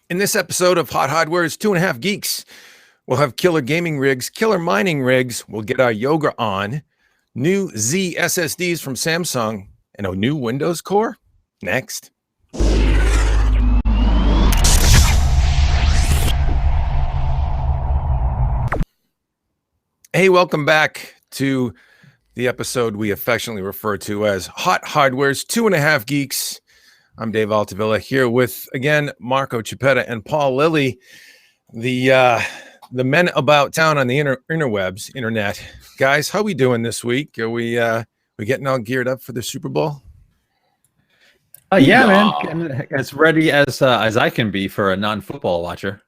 In this episode of Hot Hardware's 2.5 Geeks, we'll have killer gaming rigs, killer mining rigs, we'll get our yoga on, new Z SSDs from Samsung, and a new Windows core? Next. Hey, welcome back to the episode we affectionately refer to as Hot Hardware's 2.5 Geeks. I'm Dave Altavilla here with, again, Marco Chiappetta and Paul Lilly, the men about town on the internet. Guys, how we doing this week? Are we getting all geared up for the Super Bowl? Yeah, man, I'm as ready as I can be for a non-football watcher.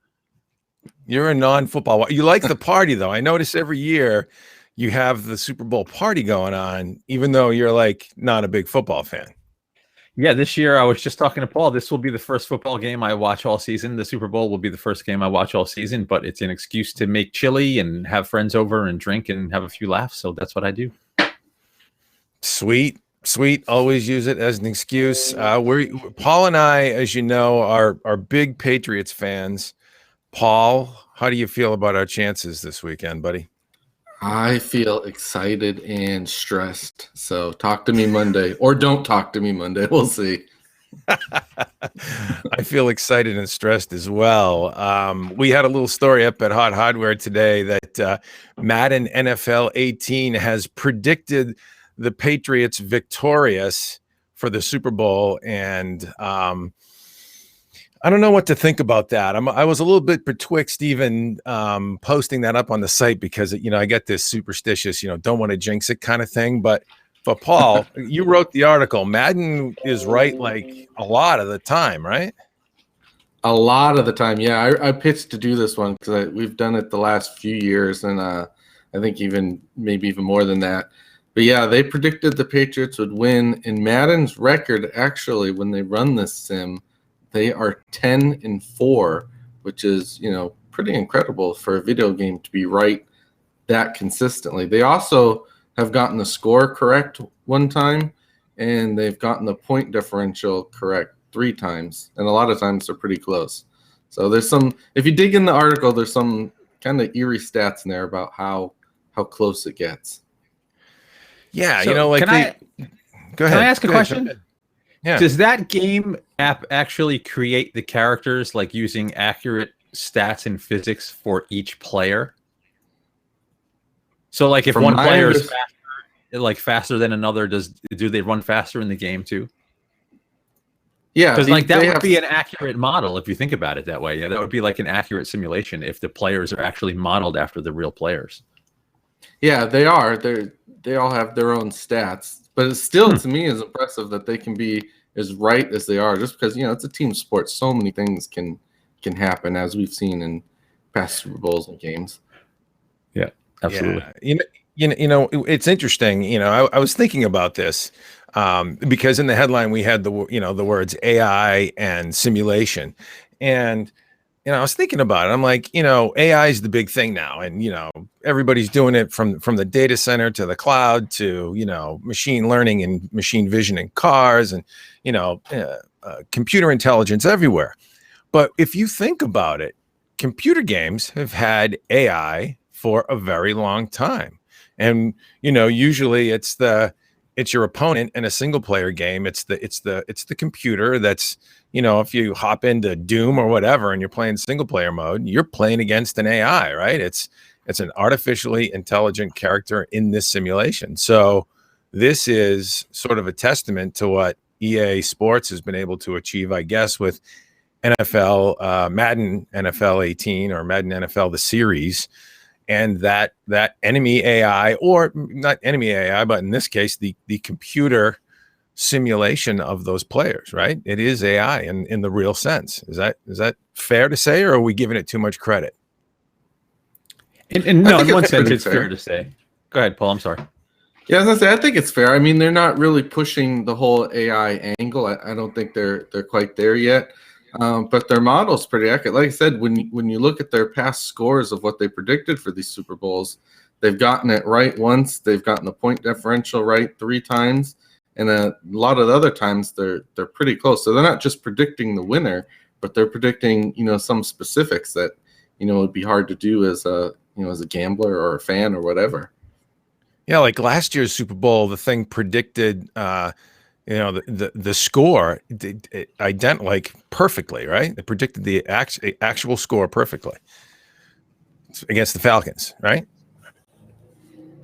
You're a non-football watcher. You like the party, though. I notice every year you have the Super Bowl party going on, even though you're like not a big football fan. Yeah, this year I was just talking to Paul. This will be the first football game I watch all season. The Super Bowl will be the first game I watch all season, but it's an excuse to make chili and have friends over and drink and have a few laughs. So that's what I do. Sweet. Always use it as an excuse. Paul and I, as you know, are big Patriots fans. Paul, how do you feel about our chances this weekend, buddy? I feel excited and stressed. So talk to me Monday, or don't talk to me Monday. We'll see. I feel excited and stressed as well. We had a little story up at Hot Hardware today that Madden NFL 18 has predicted the Patriots victorious for the Super Bowl, and I don't know what to think about that. I was a little bit betwixt even posting that up on the site because, I get this superstitious, don't want to jinx it kind of thing. But Paul, you wrote the article. Madden is right like a lot of the time, right? A lot of the time, yeah. I pitched to do this one because we've done it the last few years, and I think maybe even more than that. But yeah, they predicted the Patriots would win. In Madden's record, actually, when they run this sim, they are 10-4, which is, pretty incredible for a video game to be right that consistently. They also have gotten the score correct one time, and they've gotten the point differential correct 3 times, and a lot of times they're pretty close. So there's if you dig in the article, there's some kind of eerie stats in there about how close it gets. Yeah, so go ahead. Can I ask a question? Yeah. Does that game app actually create the characters, like using accurate stats and physics for each player? So, like, if one player is faster than another, do they run faster in the game too? Yeah, because that would be an accurate model if you think about it that way. Yeah, that would be like an accurate simulation if the players are actually modeled after the real players. Yeah, they are. They all have their own stats, but it's still to me is impressive that they can be as right as they are. Just because it's a team sport, so many things can happen, as we've seen in past Super Bowls and games. Yeah, absolutely. Yeah. It's interesting. I was thinking about this because in the headline we had the words AI and simulation, and I was thinking about it. I'm like, AI is the big thing now, and everybody's doing it from the data center to the cloud to machine learning and machine vision in cars, and computer intelligence everywhere. But if you think about it, computer games have had AI for a very long time, and usually it's your opponent in a single player game. It's the computer that's, if you hop into Doom or whatever and you're playing single player mode, you're playing against an AI, right? It's an artificially intelligent character in this simulation. So this is sort of a testament to what EA Sports has been able to achieve, I guess, with NFL, Madden NFL 18 or Madden NFL, the series. And that enemy AI, or not enemy AI, but in this case, the computer simulation of those players, right? It is AI in the real sense. Is that fair to say, or are we giving it too much credit? No, in one sense, it's fair to say. Go ahead, Paul. I'm sorry. Yeah, I was gonna say, I think it's fair. I mean, they're not really pushing the whole AI angle. I don't think they're quite there yet. But their model's pretty accurate. Like I said, when you look at their past scores of what they predicted for these Super Bowls, they've gotten it right once. They've gotten the point differential right 3 times, and a lot of the other times they're pretty close. So they're not just predicting the winner; but they're predicting, some specifics that, would be hard to do as a, as a gambler or a fan or whatever. Yeah, like last year's Super Bowl, the thing predicted, the score like perfectly, right? It predicted the actual score perfectly against the Falcons, right?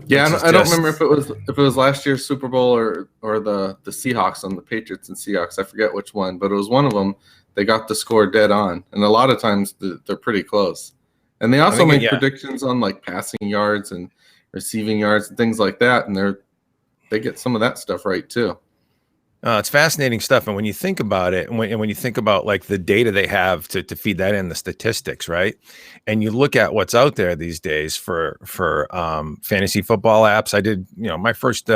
Yeah, I don't remember if it was last year's Super Bowl or the Seahawks on the Patriots and Seahawks. I forget which one, but it was one of them. They got the score dead on, and a lot of times they're pretty close. And they also make predictions on like passing yards and receiving yards and things like that, and they get some of that stuff right too. It's fascinating stuff, and when you think about it, and when you think about like the data they have to feed that in, the statistics, right? And you look at what's out there these days for fantasy football apps. I did, my first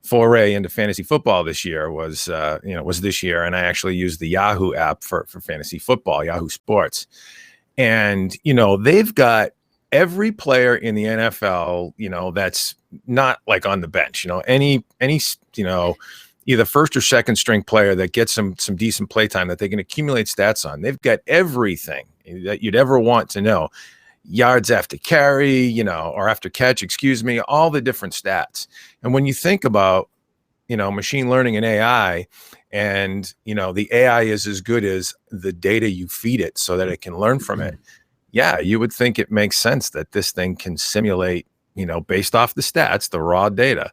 foray into fantasy football this year was this year, and I actually used the Yahoo app for fantasy football, Yahoo Sports, and they've got every player in the NFL, that's not like on the bench, any either first or second string player that gets some decent play time that they can accumulate stats on. They've got everything that you'd ever want to know. Yards after carry, or after catch, all the different stats. And when you think about, machine learning and AI, and, the AI is as good as the data you feed it so that it can learn from it. Yeah, you would think it makes sense that this thing can simulate, based off the stats, the raw data,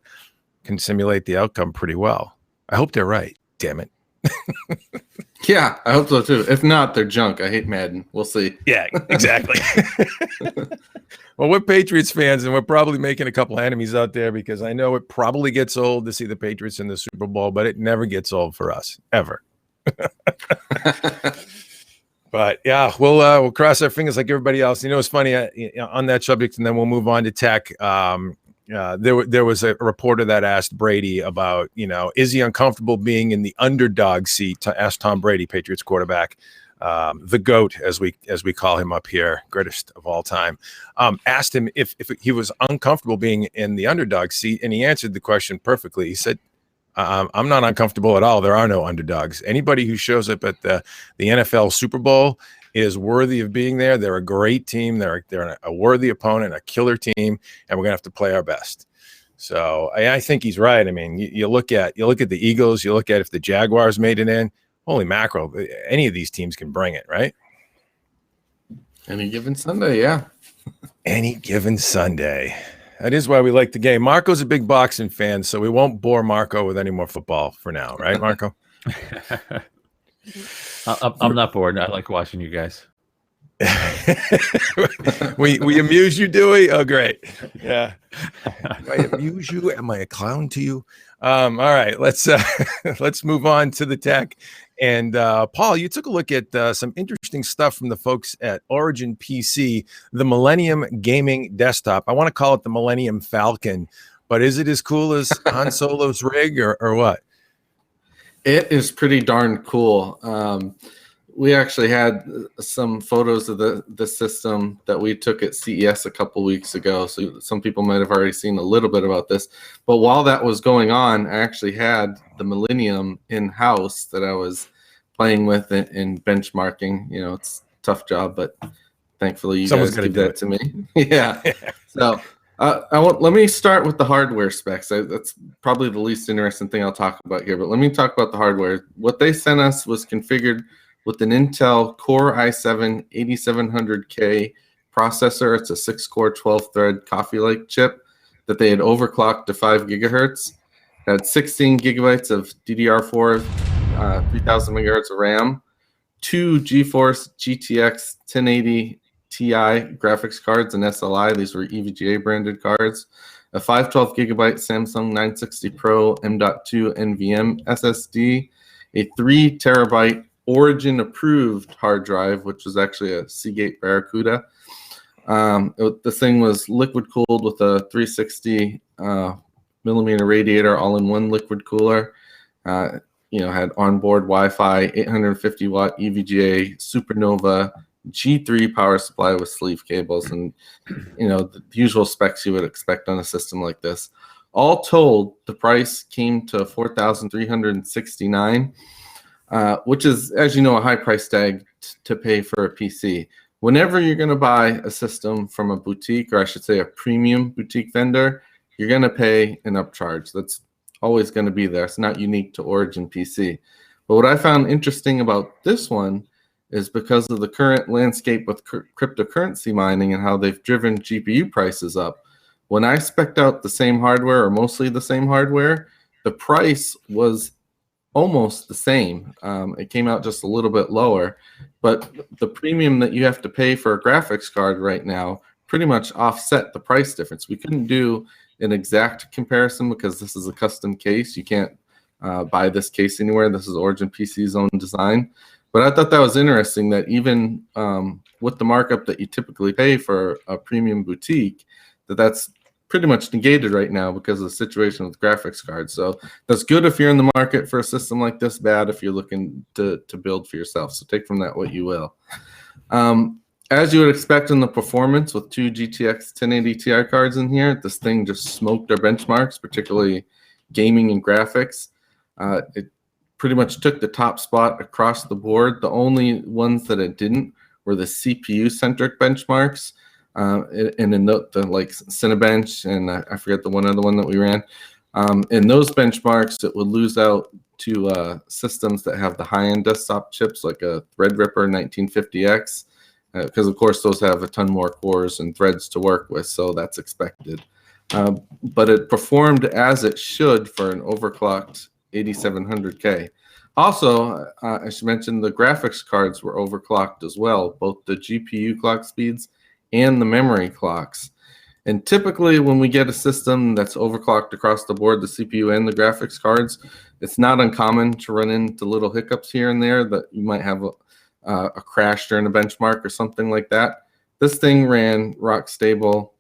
can simulate the outcome pretty well. I hope they're right. Damn it. Yeah, I hope so too. If not, they're junk. I hate Madden. We'll see. Yeah, exactly. Well, we're Patriots fans, and we're probably making a couple enemies out there because I know it probably gets old to see the Patriots in the Super Bowl, but it never gets old for us, ever. But yeah, we'll cross our fingers like everybody else. It's funny on that subject, and then we'll move on to tech. There was a reporter that asked Brady about, is he uncomfortable being in the underdog seat? To ask Tom Brady, Patriots quarterback, the GOAT, as we call him up here, greatest of all time, asked him if he was uncomfortable being in the underdog seat, and he answered the question perfectly. He said, I'm not uncomfortable at all. There are no underdogs. Anybody who shows up at the NFL Super Bowl is worthy of being there. They're a great team. They're a worthy opponent, a killer team, and we're gonna have to play our best. So I think he's right. I mean, you look at the Eagles. You look at if the Jaguars made it in. Holy mackerel! Any of these teams can bring it, right? Any given Sunday, yeah. Any given Sunday. That is why we like the game. Marco's a big boxing fan, so we won't bore Marco with any more football for now, right, Marco? I'm not bored. I like watching you guys. we amuse you, Dewey? Oh, great. Yeah. Do I amuse you? Am I a clown to you? All right, let's move on to the tech. And Paul, you took a look at some interesting stuff from the folks at Origin PC, the Millennium Gaming Desktop. I want to call it the Millennium Falcon, but is it as cool as Han Solo's rig or what? It is pretty darn cool. We actually had some photos of the system that we took at CES a couple weeks ago. So some people might have already seen a little bit about this. But while that was going on, I actually had the Millennium in-house that I was playing with in benchmarking. It's a tough job, but thankfully you guys give that to me. Yeah. So let me start with the hardware specs. That's probably the least interesting thing I'll talk about here. But let me talk about the hardware. What they sent us was configured with an Intel Core i7 8700K processor. It's a 6-core, 12-thread Coffee Lake chip that they had overclocked to 5 gigahertz. It had 16 gigabytes of DDR4, 3000 megahertz of RAM, 2 GeForce GTX 1080 Ti graphics cards and SLI. These were EVGA branded cards. A 512 gigabyte Samsung 960 Pro M.2 NVMe SSD, a 3 terabyte Origin approved hard drive, which was actually a Seagate Barracuda. The thing was liquid cooled with a 360 millimeter radiator, all-in-one liquid cooler. Had onboard Wi-Fi, 850 watt EVGA Supernova G3 power supply with sleeve cables, and the usual specs you would expect on a system like this. All told, the price came to $4,369. which is, as you know, a high price tag to pay for a PC. Whenever you're going to buy a system from a boutique, or I should say a premium boutique vendor, you're going to pay an upcharge. That's always going to be there. It's not unique to Origin PC. But what I found interesting about this one is because of the current landscape with cryptocurrency mining and how they've driven GPU prices up. When I spec'd out the same hardware, or mostly the same hardware, the price was almost the same. It came out just a little bit lower, but the premium that you have to pay for a graphics card right now pretty much offset the price difference. We couldn't do an exact comparison because this is a custom case. You can't buy this case anywhere. This is Origin PC's own design. But I thought that was interesting that even with the markup that you typically pay for a premium boutique, that's pretty much negated right now because of the situation with graphics cards. So that's good if you're in the market for a system like this, bad if you're looking to build for yourself. So take from that what you will. As you would expect in the performance with two GTX 1080 Ti cards in here, this thing just smoked our benchmarks, particularly gaming and graphics. It pretty much took the top spot across the board. The only ones that it didn't were the CPU-centric benchmarks. And in the like Cinebench, and I forget the one other one that we ran. In those benchmarks, it would lose out to systems that have the high-end desktop chips, like a Threadripper 1950X, because of course those have a ton more cores and threads to work with, so that's expected. But it performed as it should for an overclocked 8700K. Also, I should mention the graphics cards were overclocked as well, both the GPU clock speeds and the memory clocks. And typically when we get a system that's overclocked across the board, the CPU and the graphics cards, it's not uncommon to run into little hiccups here and there that you might have a crash during a benchmark or something like that. This thing ran rock stable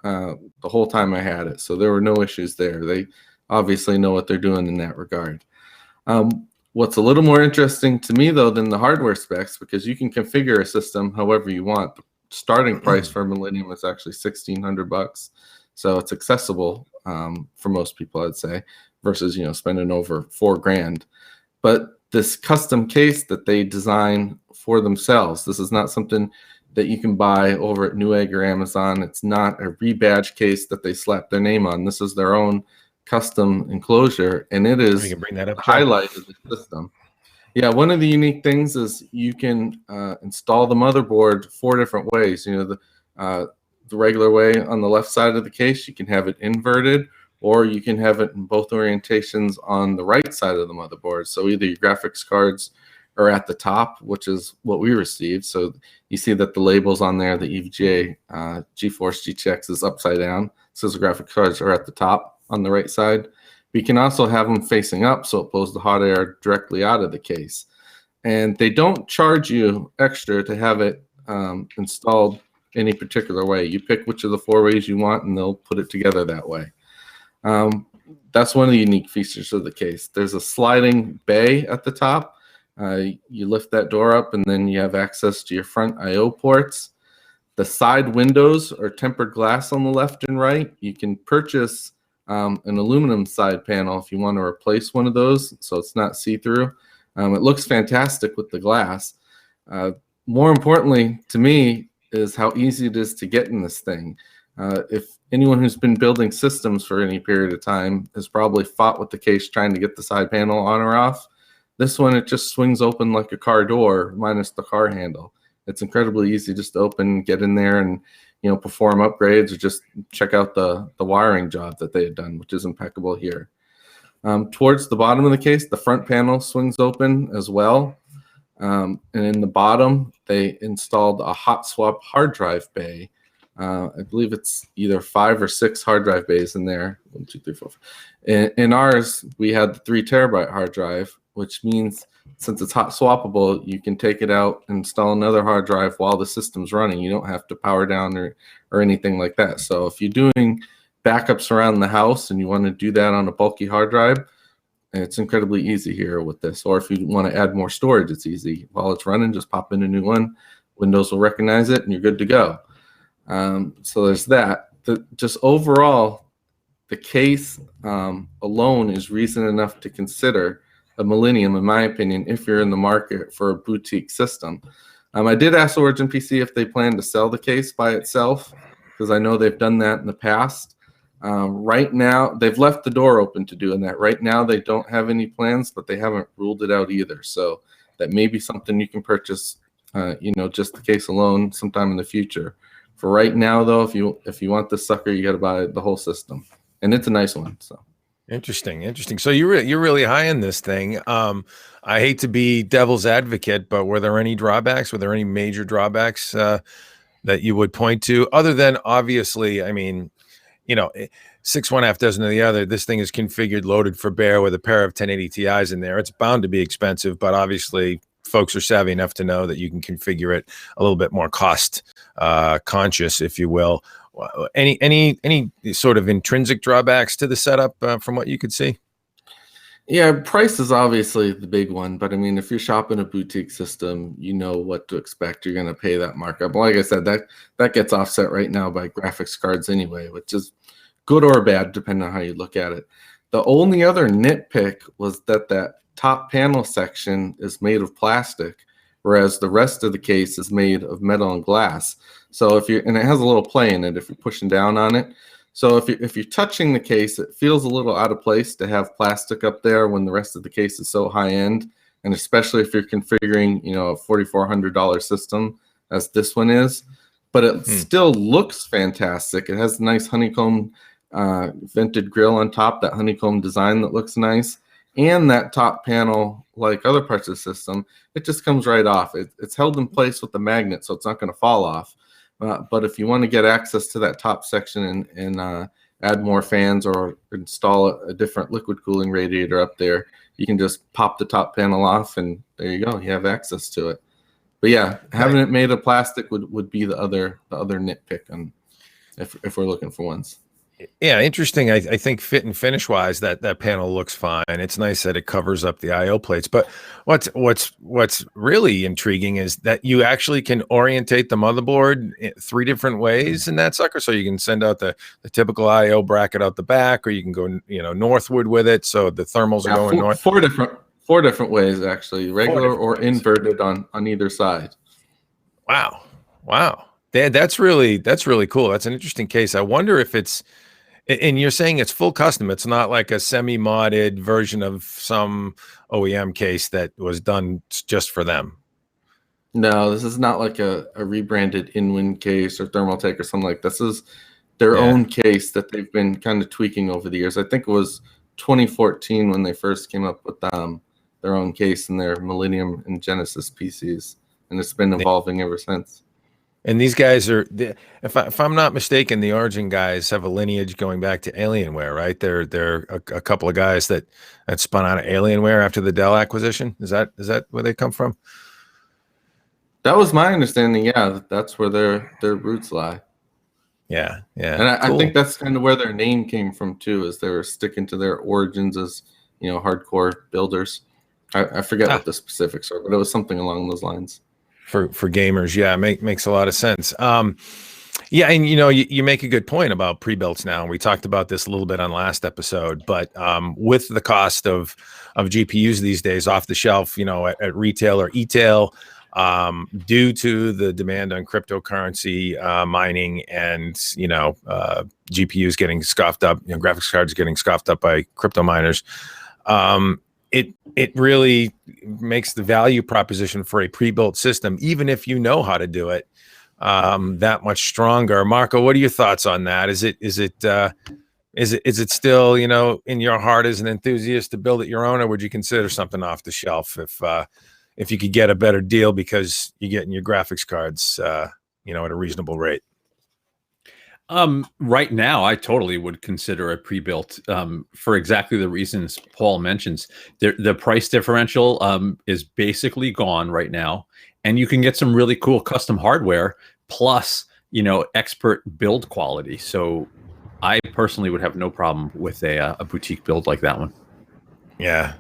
the whole time I had it, so there were no issues there. They obviously know what they're doing in that regard. What's a little more interesting to me though than the hardware specs, because you can configure a system however you want. The starting price for Millennium is actually $1,600, so it's accessible for most people, I'd say, versus spending over $4,000. But this custom case that they design for themselves, this is not something that you can buy over at Newegg or Amazon. It's not a rebadge case that they slap their name on. This is their own custom enclosure, and it is You can bring that up, the highlight of the system. Yeah, one of the unique things is you can install the motherboard 4 different ways. The regular way on the left side of the case, you can have it inverted, or you can have it in both orientations on the right side of the motherboard. So either your graphics cards are at the top, which is what we received. So you see that the labels on there, the EVGA GeForce GTX is upside down. So the graphics cards are at the top on the right side. We can also have them facing up, so it blows the hot air directly out of the case. And they don't charge you extra to have it installed any particular way. You pick which of the 4 ways you want, and they'll put it together that way. That's one of the unique features of the case. There's a sliding bay at the top. You lift that door up, and then you have access to your front I/O ports. The side windows are tempered glass on the left and right. You can purchase an aluminum side panel if you want to replace one of those, so it's not see-through. It looks fantastic with the glass. More importantly to me is how easy it is to get in this thing. If anyone who's been building systems for any period of time has probably fought with the case trying to get the side panel on or off, this one, it just swings open like a car door minus the car handle. It's incredibly easy just to open, get in there, and perform upgrades or just check out the wiring job that they had done, which is impeccable here. Towards the bottom of the case, the front panel swings open as well. And in the bottom, they installed a hot swap hard drive bay. I believe it's either 5 or 6 hard drive bays in there. 1, 2, 3, 4. In ours, we had the 3 terabyte hard drive, which means since it's hot swappable, you can take it out and install another hard drive while the system's running. You don't have to power down or anything like that. So if you're doing backups around the house and you want to do that on a bulky hard drive, it's incredibly easy here with this. Or if you want to add more storage, it's easy. While it's running, just pop in a new one. Windows will recognize it, and you're good to go. So there's that. Just overall, the case alone is reason enough to consider a Millennium, in my opinion, if you're in the market for a boutique system. I did ask Origin PC if they plan to sell the case by itself, because I know they've done that in the past. Right now, they've left the door open to doing that. Right now, they don't have any plans, but they haven't ruled it out either. So that may be something you can purchase, just the case alone sometime in the future. For right now, though, if you want this sucker, you got to buy the whole system, and it's a nice one. So Interesting. So you're really high in this thing. I hate to be devil's advocate, but were there any drawbacks? Were there any major drawbacks that you would point to, other than obviously, I mean, 6 one half dozen of the other. This thing is configured, loaded for bear with a pair of 1080 Ti's in there. It's bound to be expensive, but obviously folks are savvy enough to know that you can configure it a little bit more cost conscious, if you will. Any sort of intrinsic drawbacks to the setup from what you could see? yeah, price is obviously the big one, but I mean, if you're shopping a boutique system, you know what to expect. You're going to pay that markup. Like I said, that gets offset right now by graphics cards anyway, which is good or bad depending on how you look at it. The only other nitpick was that top panel section is made of plastic, whereas the rest of the case is made of metal and glass. So and it has a little play in it if you're pushing down on it. So if you're touching the case, it feels a little out of place to have plastic up there when the rest of the case is so high end, and especially if you're configuring, a $4,400 system as this one is. But it still looks fantastic. It has a nice honeycomb vented grill on top, that honeycomb design that looks nice, and that top panel, like other parts of the system, it just comes right off. It's held in place with the magnet, so it's not going to fall off. But if you want to get access to that top section and add more fans or install a different liquid cooling radiator up there, you can just pop the top panel off, and there you go. You have access to it. But yeah, having it made of plastic would be the other nitpick, and if we're looking for ones. Yeah, interesting. I think fit and finish wise, that panel looks fine. It's nice that it covers up the I/O plates. But what's really intriguing is that you actually can orientate the motherboard 3 different ways in that sucker. So you can send out the typical I/O bracket out the back, or you can go northward with it. So the thermals are going north. 4 different ways actually, regular or inverted on either side. Wow. That's really cool. That's an interesting case. I wonder if it's. And you're saying it's full custom. It's not like a semi-modded version of some OEM case that was done just for them. No, this is not like a rebranded InWin case or Thermaltake or something like this. This is their own case that they've been kind of tweaking over the years. I think it was 2014 when they first came up with their own case in their Millennium and Genesis PCs, and it's been evolving ever since. And these guys are, if I'm not mistaken, the Origin guys have a lineage going back to Alienware, right? They're a couple of guys that spun out of Alienware after the Dell acquisition. Is that where they come from? That was my understanding. Yeah, that's where their roots lie. Yeah. And I think that's kind of where their name came from too, is they were sticking to their origins as hardcore builders. I forget what the specifics are, but it was something along those lines. For gamers, yeah, makes a lot of sense. Yeah, and you make a good point about pre-builts now. We talked about this a little bit on last episode, but with the cost of GPUs these days off the shelf, at retail or e-tail, due to the demand on cryptocurrency mining and GPUs getting scoffed up, graphics cards getting scoffed up by crypto miners. It really makes the value proposition for a pre-built system, even if you know how to do it, that much stronger. Marco, what are your thoughts on that? Is it still, in your heart as an enthusiast to build it your own, or would you consider something off the shelf if you could get a better deal because you're getting your graphics cards, at a reasonable rate? Right now, I totally would consider a pre-built for exactly the reasons Paul mentions. The price differential is basically gone right now, and you can get some really cool custom hardware plus, expert build quality. So I personally would have no problem with a boutique build like that one. Yeah.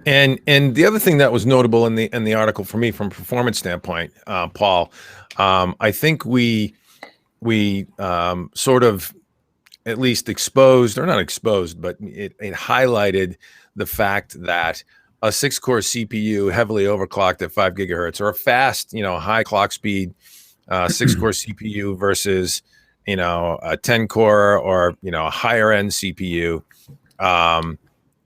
And the other thing that was notable in the article for me from a performance standpoint, Paul, I think we sort of at least exposed, or not exposed, but it highlighted the fact that a 6-core CPU heavily overclocked at 5 gigahertz, or a fast, high clock speed 6-core CPU versus, a 10-core or, a higher end CPU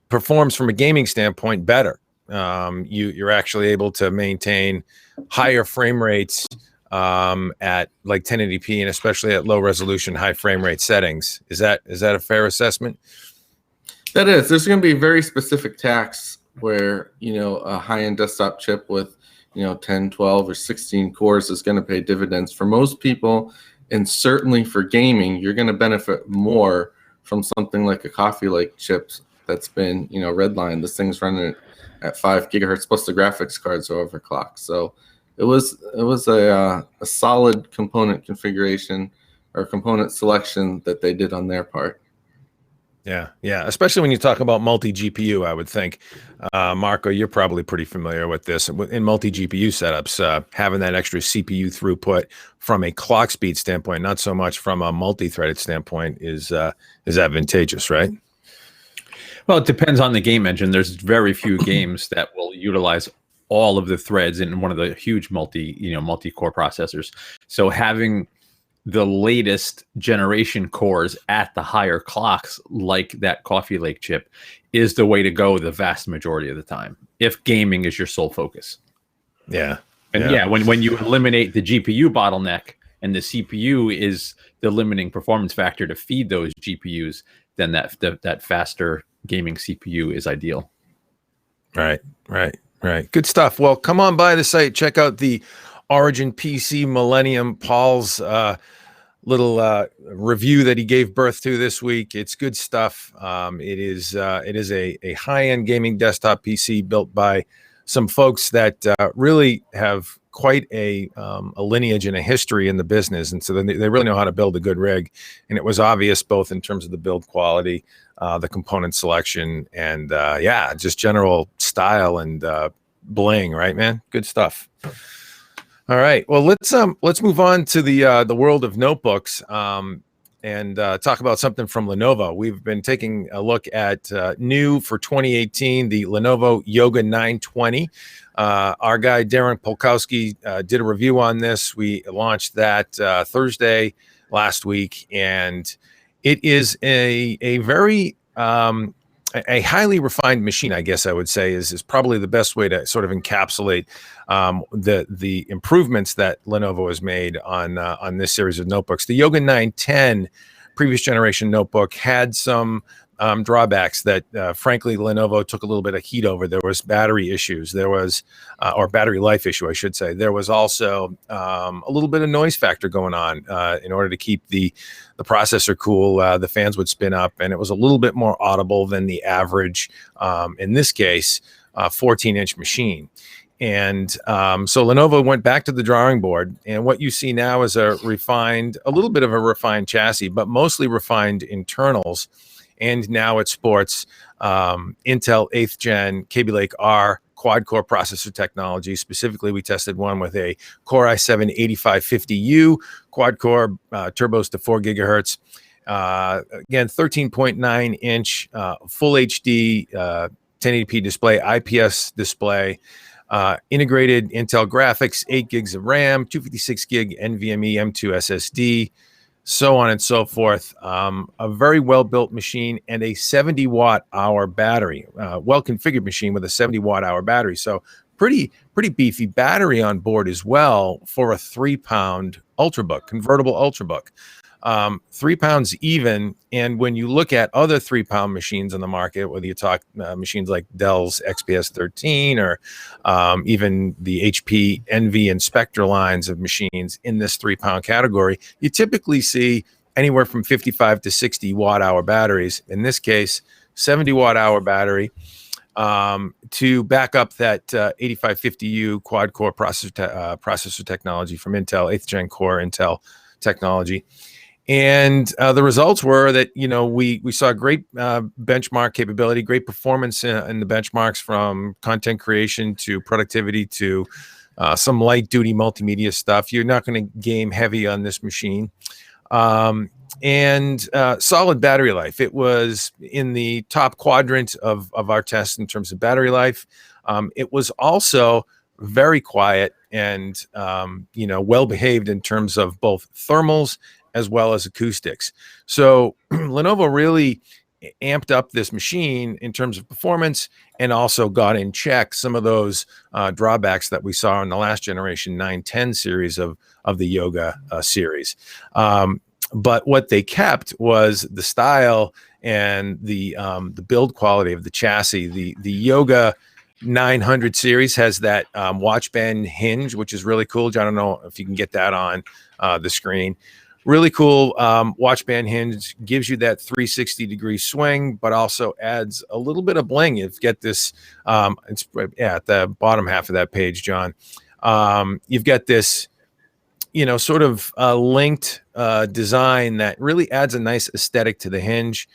performs from a gaming standpoint better. You're actually able to maintain higher frame rates at like 1080p, and especially at low resolution, high frame rate settings. Is that a fair assessment? That is. There's going to be very specific tasks where, a high-end desktop chip with, 10, 12, or 16 cores is going to pay dividends. For most people, and certainly for gaming, you're going to benefit more from something like a Coffee Lake chip that's been, redlined. This thing's running at 5 gigahertz, plus the graphics cards are overclocked. So it was a solid component configuration or component selection that they did on their part. Yeah. Especially when you talk about multi-GPU, I would think, Marco, you're probably pretty familiar with this. In multi-GPU setups, having that extra CPU throughput from a clock speed standpoint, not so much from a multi-threaded standpoint, is advantageous, right? Well, it depends on the game engine. There's very few games that will utilize all of the threads in one of the huge multi-core processors. So having the latest generation cores at the higher clocks, like that Coffee Lake chip, is the way to go the vast majority of the time, if gaming is your sole focus. Yeah. When you eliminate the GPU bottleneck and the CPU is the limiting performance factor to feed those GPUs, then that faster gaming CPU is ideal. Right. Good stuff. Well, come on by the site, check out the Origin PC Millennium. Paul's little review that he gave birth to this week. It's good stuff. It is a high-end gaming desktop PC built by some folks that really have quite a lineage and a history in the business, and so they really know how to build a good rig. And it was obvious both in terms of the build quality, the component selection, and just general style and bling. Right, man? Good stuff. All right. Well, let's move on to the world of notebooks and talk about something from Lenovo. We've been taking a look at new for 2018, the Lenovo Yoga 920. Our guy Darren Polkowski did a review on this. We launched that Thursday last week, and it is a very a highly refined machine, I guess I would say, is probably the best way to sort of encapsulate the improvements that Lenovo has made on this series of notebooks. The Yoga 910 previous generation notebook had some drawbacks that, frankly, Lenovo took a little bit of heat over. There was battery issues. There was, or battery life issue, I should say. There was also a little bit of noise factor going on. In order to keep the processor cool, the fans would spin up, and it was a little bit more audible than the average, in this case, 14-inch machine. And so Lenovo went back to the drawing board, and what you see now is a little bit of a refined chassis, but mostly refined internals. And now it sports Intel 8th Gen Kaby Lake R quad-core processor technology. Specifically, we tested one with a Core i7-8550U quad-core, turbos to 4 gigahertz. Again, 13.9-inch full HD 1080p display, IPS display. Integrated Intel graphics, 8 gigs of RAM, 256 gig NVMe M2 SSD, so on and so forth. A very well-built machine and a 70-watt-hour battery. Well-configured machine with a 70-watt-hour battery. So pretty beefy battery on board as well for a 3-pound Ultrabook, convertible Ultrabook. 3 pounds even, and when you look at other 3-pound machines on the market, whether you talk machines like Dell's XPS 13 or even the HP Envy and Spectre lines of machines in this 3-pound category, you typically see anywhere from 55 to 60 watt-hour batteries. In this case, 70-watt-hour battery to back up that 8550U quad-core processor technology from Intel, 8th Gen Core Intel technology. And the results were that, we saw great benchmark capability, great performance in the benchmarks, from content creation to productivity to some light duty multimedia stuff. You're not going to game heavy on this machine. and solid battery life. It was in the top quadrant of our tests in terms of battery life. It was also very quiet and well behaved in terms of both thermals as well as acoustics. So Lenovo really amped up this machine in terms of performance and also got in check some of those drawbacks that we saw in the last generation 910 series of the Yoga series. But what they kept was the style and the build quality of the chassis. The Yoga 900 series has that watch band hinge, which is really cool. John, I don't know if you can get that on the screen. Really cool watch band hinge, gives you that 360-degree swing, but also adds a little bit of bling. You get this, it's at the bottom half of that page, John. You've got this, sort of linked design that really adds a nice aesthetic to the hinge.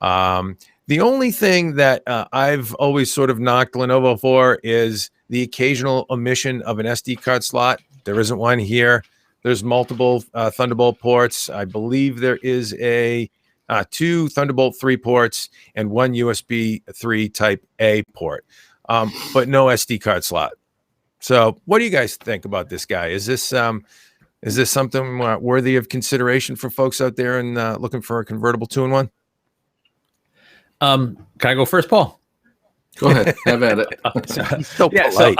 The only thing that I've always sort of knocked Lenovo for is the occasional omission of an SD card slot. There isn't one here. There's multiple Thunderbolt ports. I believe there is a 2 Thunderbolt 3 ports and 1 USB 3 Type A port, but no SD card slot. So what do you guys think about this guy? Is this something worthy of consideration for folks out there and looking for a convertible 2-in-1? Can I go first, Paul? Go ahead. Have at it. He's so polite.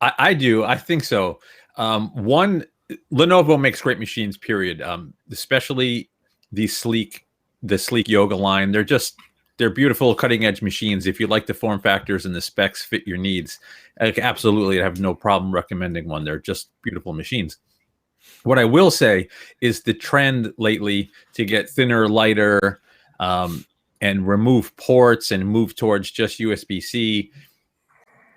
I do. I think so. One, Lenovo makes great machines, period. Especially the sleek Yoga line. They're beautiful, cutting edge machines. If you like the form factors and the specs fit your needs, absolutely, I have no problem recommending one. They're just beautiful machines. What I will say is the trend lately to get thinner, lighter, and remove ports and move towards just USB-C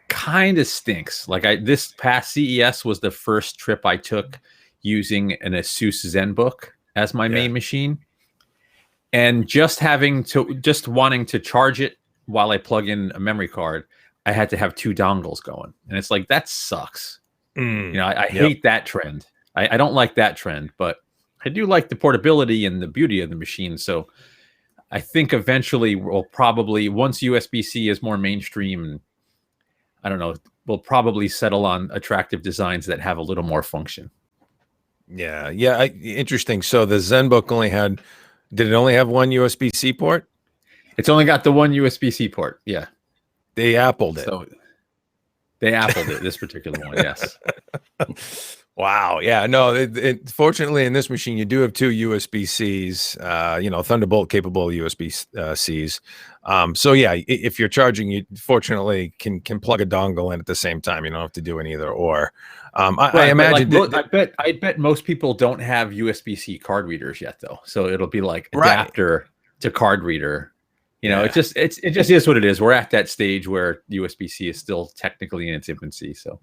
kind of stinks. Like this past CES was the first trip I took using an Asus ZenBook as my main machine, and just wanting to charge it while I plug in a memory card, I had to have 2 dongles going, and it's like, that sucks. I hate that trend. I don't like that trend, but I do like the portability and the beauty of the machine. So I think eventually we'll probably, once USB-C is more mainstream, and I don't know, we'll probably settle on attractive designs that have a little more function. Yeah. Interesting. So the ZenBook did it only have 1 USB-C port? It's only got the 1 USB-C port. Yeah. They appled it. So they appled it, this particular one. Yes. Wow. Yeah. No. Fortunately, in this machine, you do have 2 USB-Cs. Thunderbolt capable USB-Cs. So yeah, if you're charging, you fortunately can plug a dongle in at the same time. You don't have to do an either or. I imagine. I bet most people don't have USB-C card readers yet, though. So it'll be like adapter to card reader. It just is what it is. We're at that stage where USB-C is still technically in its infancy. So.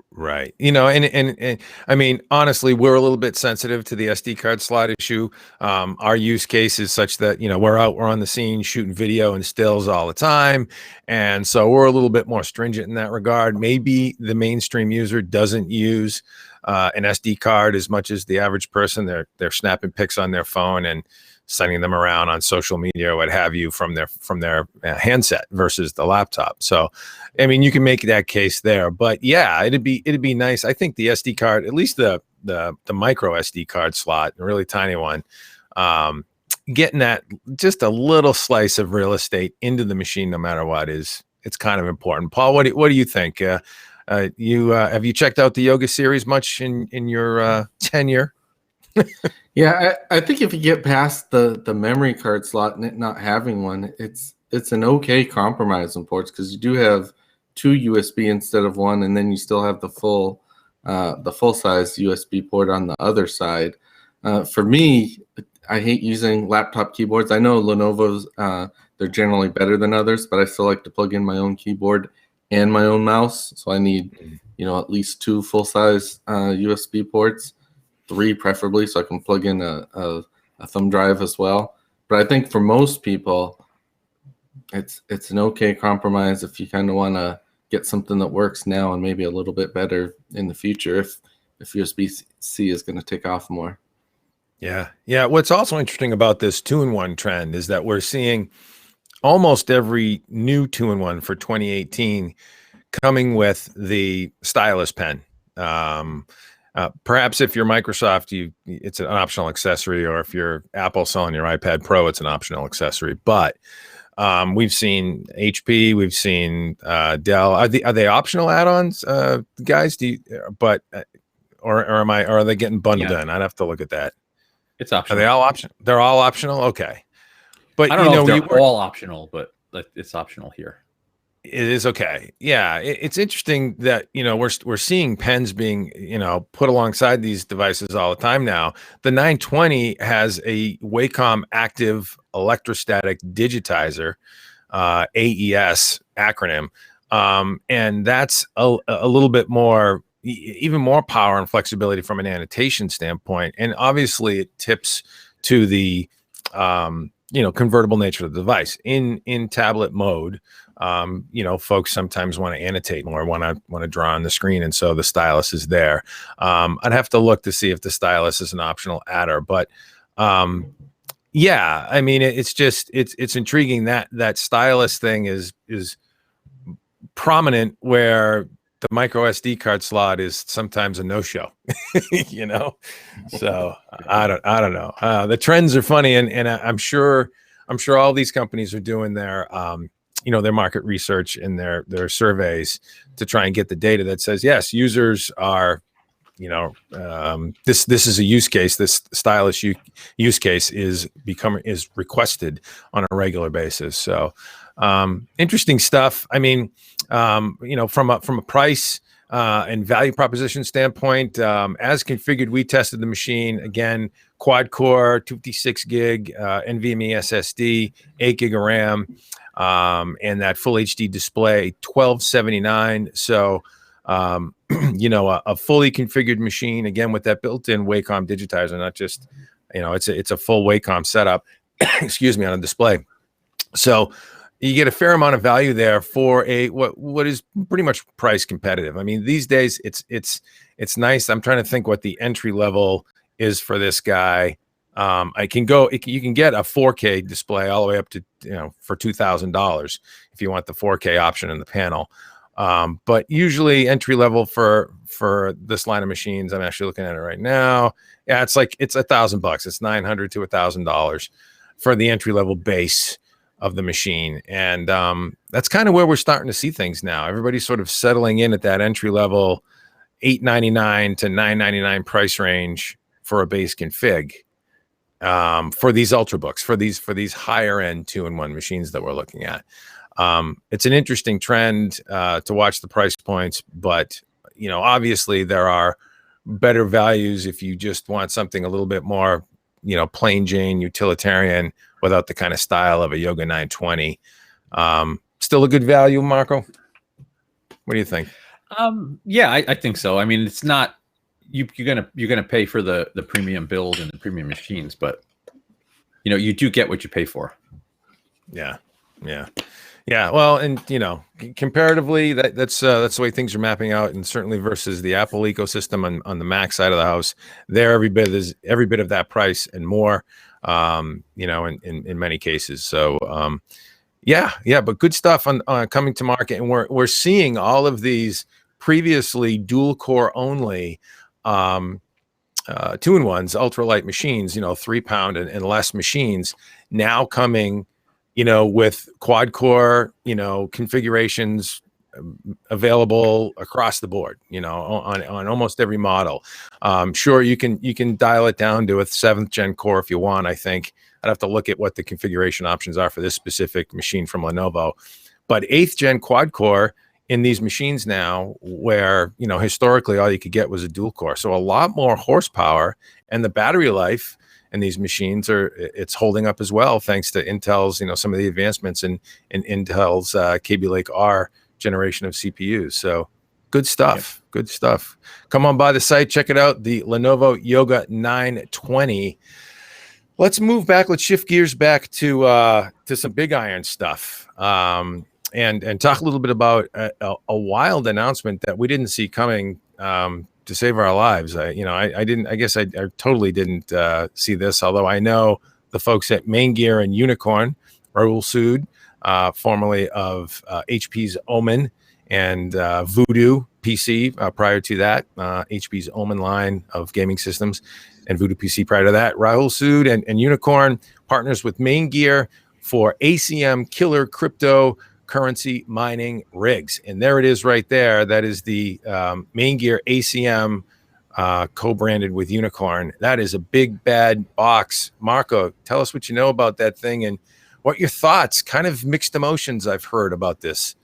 Right. And I mean, honestly, we're a little bit sensitive to the SD card slot issue. Our use case is such that, we're on the scene shooting video and stills all the time. And so we're a little bit more stringent in that regard. Maybe the mainstream user doesn't use an SD card as much as the average person. They're snapping pics on their phone and sending them around on social media or what have you from their handset versus the laptop. So, I mean, you can make that case there, but yeah, it'd be nice. I think the SD card, at least the micro SD card slot, a really tiny one, getting that just a little slice of real estate into the machine, no matter what, it's kind of important. Paul, what do you think? Have you checked out the Yoga series much in your tenure? Yeah, I think if you get past the memory card slot and it not having one, it's an okay compromise on ports, because you do have 2 USB instead of 1, and then you still have the full size USB port on the other side. For me, I hate using laptop keyboards. I know Lenovo's they're generally better than others, but I still like to plug in my own keyboard and my own mouse. So I need at least 2 full size USB ports. 3 preferably, so I can plug in a thumb drive as well. But I think for most people, it's an okay compromise if you kind of want to get something that works now and maybe a little bit better in the future if USB-C is going to take off more. Yeah. Yeah. What's also interesting about this 2-in-1 trend is that we're seeing almost every new 2-in-1 for 2018 coming with the stylus pen. Perhaps if you're Microsoft, it's an optional accessory, or if you're Apple selling your iPad Pro, it's an optional accessory. But we've seen HP, we've seen Dell. Are they optional add-ons, guys? Or are they getting bundled in? I'd have to look at that. It's Are optional. they all optional? They're all optional. Okay, but I don't know if they're all optional, but it's optional here. It is okay. Yeah, it's interesting that we're seeing pens being put alongside these devices all the time now. The 920 has a Wacom active electrostatic digitizer, AES acronym, and that's a little bit more, even more power and flexibility from an annotation standpoint. And obviously, it tips to the convertible nature of the device in tablet mode. Folks sometimes want to annotate more, want to draw on the screen, and so the stylus is there. I'd have to look to see if the stylus is an optional adder, but yeah, I mean, it's intriguing that stylus thing is prominent where the micro SD card slot is sometimes a no-show. So I don't know. The trends are funny, and I'm sure all these companies are doing their their market research and their surveys to try and get the data that says, yes, users are, this is a use case. This stylus use case is requested on a regular basis. So interesting stuff. I mean, from a price and value proposition standpoint, as configured, we tested the machine again, quad core, 256 gig NVMe SSD, 8 gig of RAM. And that full HD display, $1,279. So, a fully configured machine, again, with that built-in Wacom digitizer, not just, it's a full Wacom setup, excuse me, on a display. So you get a fair amount of value there for what is pretty much price competitive. I mean, these days it's nice. I'm trying to think what the entry level is for this guy. You can get a 4K display all the way up to, for $2,000 if you want the 4K option in the panel. But usually entry level for this line of machines, I'm actually looking at it right now. Yeah, it's $1,000. It's $900 to $1,000 for the entry level base of the machine. And that's kind of where we're starting to see things now. Everybody's sort of settling in at that entry level $899 to $999 price range for a base config. For these ultrabooks, for these higher end 2-in-1 machines that we're looking at. It's an interesting trend to watch the price points, but obviously there are better values if you just want something a little bit more, plain Jane utilitarian without the kind of style of a Yoga 920. Still a good value, Marco? What do you think? Yeah, I think so. I mean, it's not. You're gonna pay for the premium build and the premium machines, but you do get what you pay for. Yeah. Well, and comparatively, that's the way things are mapping out, and certainly versus the Apple ecosystem on the Mac side of the house, every bit of that price and more. In many cases. So but good stuff on coming to market, and we're seeing all of these previously dual core only 2-in-1s, ultralight machines, 3 pound and less machines now coming, with quad core, configurations available across the board, on almost every model. Sure, you can dial it down to a 7th gen core if you want. I think I'd have to look at what the configuration options are for this specific machine from Lenovo, but 8th gen quad core in these machines now, where historically all you could get was a dual core, so a lot more horsepower, and the battery life in these machines it's holding up as well, thanks to Intel's some of the advancements in Intel's Kaby Lake R generation of CPUs. So good stuff. Yep. Good stuff. Come on by the site, check it out, the Lenovo Yoga 920. Let's move back. Let's shift gears back to some big iron stuff. And talk a little bit about a wild announcement that we didn't see coming save our lives. I didn't. I guess I totally didn't see this. Although I know the folks at Maingear and Unirkn, Rahul Sood, formerly of HP's Omen and Voodoo PC. Prior to that, HP's Omen line of gaming systems, and Voodoo PC prior to that. Rahul Sood and Unirkn partners with Maingear for ACM killer cryptocurrency mining rigs. And there it is right there. That is the Maingear ACM co-branded with Unirkn. That is a big, bad box. Marco, tell us what you know about that thing and what your thoughts, kind of mixed emotions I've heard about this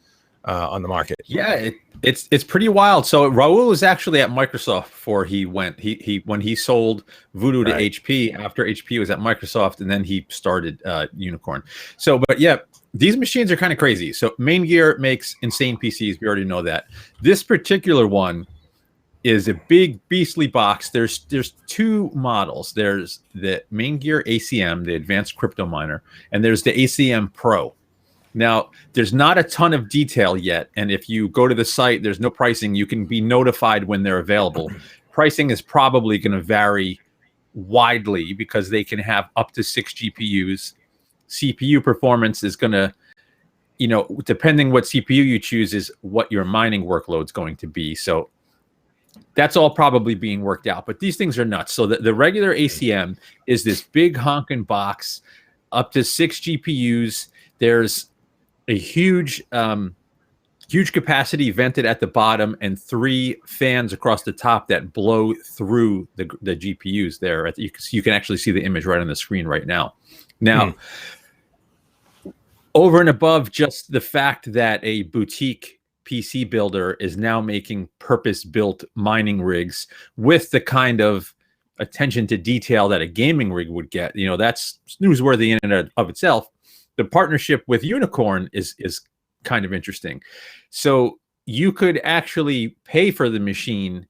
on the market. Yeah, it's pretty wild. So Raul was actually at Microsoft before he went. He when he sold Voodoo to HP after HP was at Microsoft, and then he started Unirkn. So, but yeah, these machines are kind of crazy. So Maingear makes insane PCs. We already know that. This particular one is a big beastly box. There's two models. There's the Maingear ACM, the Advanced Crypto Miner, and there's the ACM Pro. Now, there's not a ton of detail yet, and if you go to the site, there's no pricing. You can be notified when they're available. Pricing is probably going to vary widely because they can have up to 6 GPUs. CPU performance is going to, depending what CPU you choose, is what your mining workload is going to be. So that's all probably being worked out. But these things are nuts. So the regular ACM is this big honking box, up to 6 GPUs. There's a huge capacity vented at the bottom and 3 fans across the top that blow through the GPUs there. You can actually see the image right on the screen right now. Now, over and above just the fact that a boutique PC builder is now making purpose-built mining rigs with the kind of attention to detail that a gaming rig would get, that's newsworthy in and of itself. The partnership with Unirkn is kind of interesting. So you could actually pay for the machine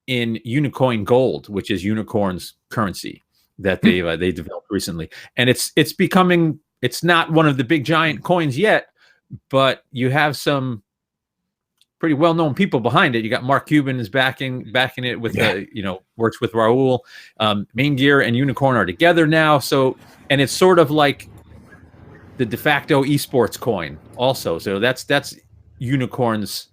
in Unirkn Gold, which is Unirkn's currency that they developed recently. And it's becoming, it's not one of the big giant coins yet, but you have some pretty well-known people behind it. You got Mark Cuban is backing it with works with Raul. Maingear and Unirkn are together now. So, and it's sort of like the de facto esports coin also. So that's Unirkn's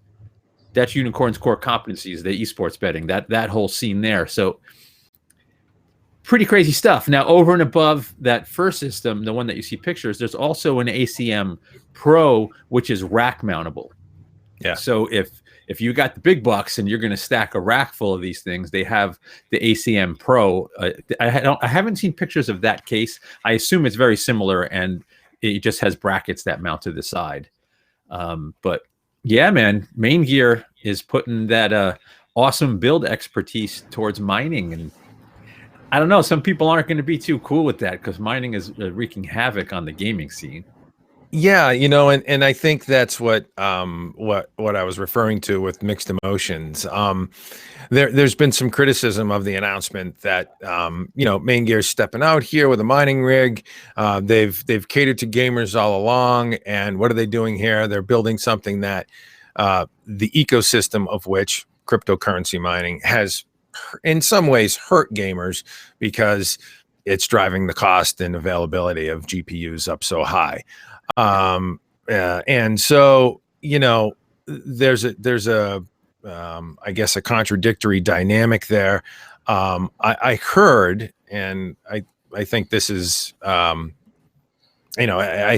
core competencies, the esports betting, that whole scene there. So pretty crazy stuff. Now, over and above that first system, the one that you see pictures, there's also an ACM Pro, which is rack mountable. Yeah. So if you got the big bucks and you're going to stack a rack full of these things, they have the ACM Pro. I haven't seen pictures of that case. I assume it's very similar, and it just has brackets that mount to the side. But yeah, man, Maingear is putting that awesome build expertise towards mining. And I don't know, some people aren't going to be too cool with that because mining is wreaking havoc on the gaming scene. Yeah, and I think that's what I was referring to with mixed emotions. There's been some criticism of the announcement that Maingear's stepping out here with a mining rig. They've catered to gamers all along, and what are they doing here? They're building something that the ecosystem of which cryptocurrency mining has, in some ways, hurt gamers because it's driving the cost and availability of GPUs up so high. And so, there's a I guess a contradictory dynamic there. I heard, and I think this is, I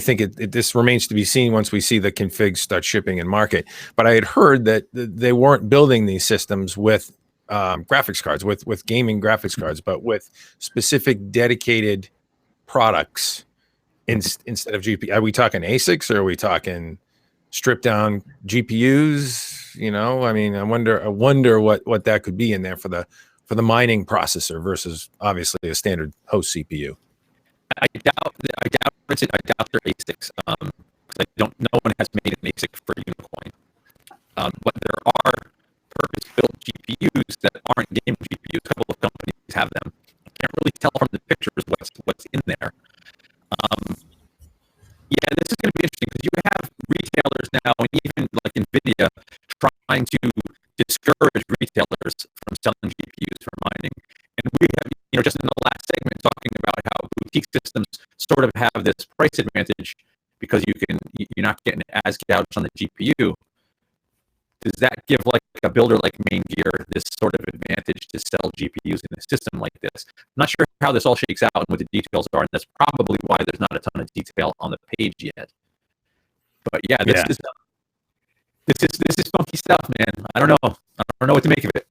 think this remains to be seen once we see the configs start shipping in market. But I had heard that they weren't building these systems with graphics cards, with gaming graphics cards, but with specific dedicated products. Instead of GPU, are we talking ASICs or are we talking stripped down GPUs? I wonder what that could be in there for the mining processor versus obviously a standard host CPU. I doubt they're ASICs. No one has made an ASIC for Unirkn. But there are purpose-built GPUs that aren't gaming GPUs. A couple of companies have them. I can't really tell from the pictures what's in there. Yeah, this is going to be interesting because you have retailers now, and even like NVIDIA, trying to discourage retailers from selling GPUs for mining. And we have, just in the last segment, talking about how boutique systems sort of have this price advantage because you're not getting as gouged on the GPU. Does that give like a builder like Maingear this sort of advantage to sell GPUs in a system like this? I'm not sure how this all shakes out and what the details are, and that's probably why there's not a ton of detail on the page yet. But yeah, this is funky stuff, man. I don't know. I don't know what to make of it.